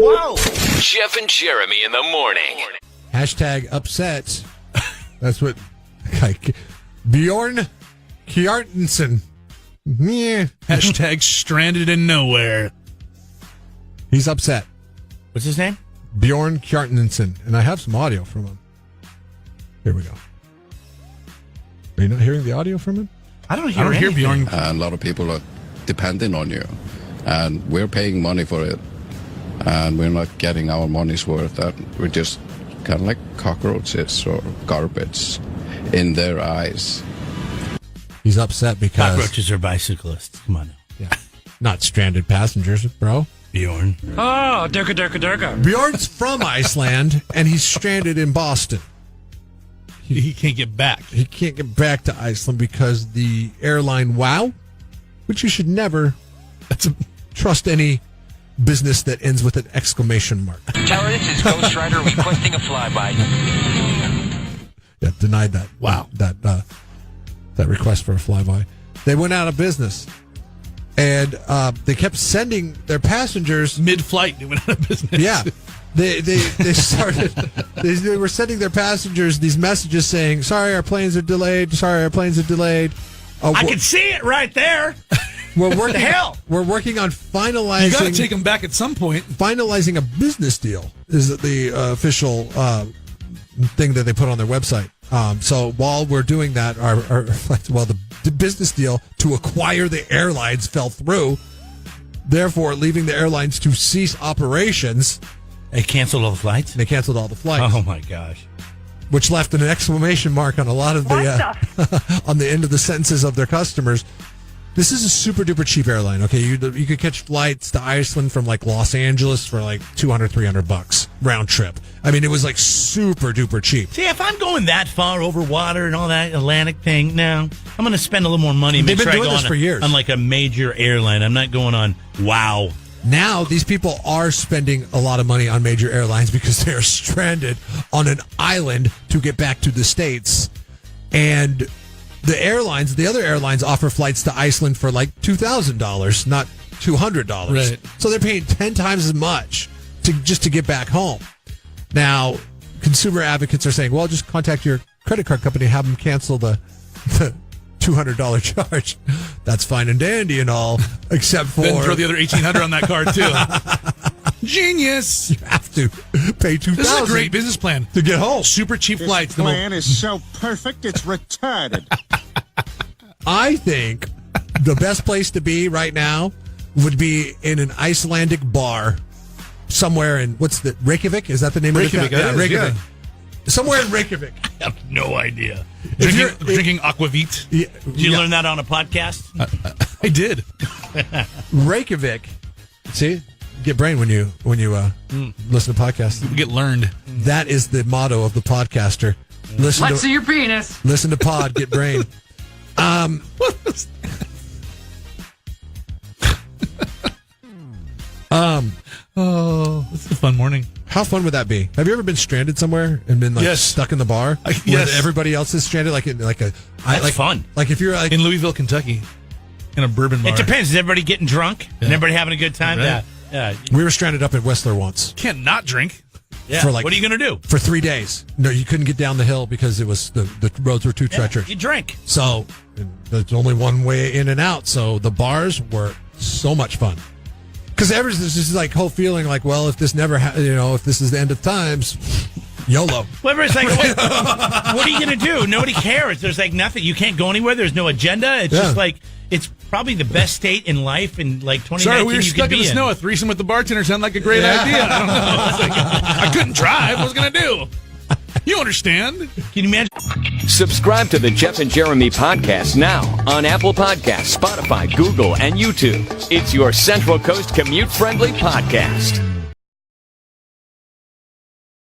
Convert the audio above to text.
Whoa! Jeff and Jeremy in the morning. Hashtag upset. That's what Bjorn Kjartansson. Yeah. Hashtag stranded in nowhere. He's upset. What's his name? Bjorn Kjartansson. And I have some audio from him. Here we go. Are you not hearing the audio from him? I don't hear Bjorn. A lot of people are depending on you, and we're paying money for it, and we're not getting our money's worth. We're just kind of like cockroaches or garbage in their eyes. He's upset because... Cockroaches are bicyclists. Come on now. Yeah. Not stranded passengers, bro. Bjorn. Oh, durka. Bjorn's from Iceland, and he's stranded in Boston. He can't get back. He can't get back to Iceland because the airline WOW, which you should never trust any business that ends with an exclamation mark. Tell her this is Ghost Rider requesting a flyby. Yeah, denied that. Wow. That request for a flyby. They went out of business. And they kept sending their passengers... Mid-flight, they went out of business. Yeah. They started... They were sending their passengers these messages saying, sorry, our planes are delayed. I can see it right there. We're working, What the hell? We're working on finalizing... You got to take them back at some point. Finalizing a business deal is the official thing that they put on their website. So while we're doing that, the business deal to acquire the airlines fell through, therefore leaving the airlines to cease operations. They canceled all the flights? They canceled all the flights. Oh, my gosh. Which left an exclamation mark on a lot of the on the end of the sentences of their customers. This is a super duper cheap airline. Okay, you could catch flights to Iceland from like Los Angeles for like $200-$300 round trip. I mean, it was like super duper cheap. See, if I'm going that far over water and all that Atlantic thing, no, I'm going to spend a little more money. They've been doing this for years on like a major airline. I'm not going on WOW. Now these people are spending a lot of money on major airlines because they are stranded on an island to get back to the States, and the other airlines offer flights to Iceland for like $2,000, not $200. Right. So they're paying 10 times as much just to get back home. Now, consumer advocates are saying, well, just contact your credit card company, have them cancel the $200 charge. That's fine and dandy and all, except for... Then throw the other $1,800 on that card, too. Genius! You have to pay $2,000. This is a great business plan. To get home. Super cheap flights. This plan is so perfect, it's retarded. I think the best place to be right now would be in an Icelandic bar somewhere in, Reykjavik? Is that the name Reykjavik, of it? yeah, Reykjavik. Somewhere in Reykjavik. I have no idea. Drinking aquavit. Yeah, Did you learn that on a podcast? I did. Reykjavik. See? Get brain when you listen to podcasts. We get learned. That is the motto of the podcaster. Let's see your penis. Listen to pod, get brain. This is a fun morning. How fun would that be? Have you ever been stranded somewhere and been Yes. stuck in the bar? Yes. Where everybody else is stranded, That's fun. Like if you're like In Louisville, Kentucky, in a bourbon bar. It depends. Is everybody getting drunk? Yeah. And everybody having a good time? Right. Yeah. we were stranded up at Whistler once. Can't not drink. Yeah. For like- what are you going to do? For 3 days. No, you couldn't get down the hill because it was the roads were too treacherous. You drink. So there's only one way in and out. So the bars were so much fun. Because there's this like whole feeling like, well, if this never, if this is the end of times, YOLO. Well, it's like, what are you going to do? Nobody cares. There's like nothing. You can't go anywhere. There's no agenda. It's just like, it's probably the best state in life in like 2019. Sorry, we were you stuck could in be the snow. A threesome with the bartender sounded like a great idea. I don't know. It's like, I couldn't drive. What was I going to do? You understand? Can you imagine? Subscribe to the Jeff and Jeremy podcast now on Apple Podcasts, Spotify, Google, and YouTube. It's your Central Coast commute-friendly podcast.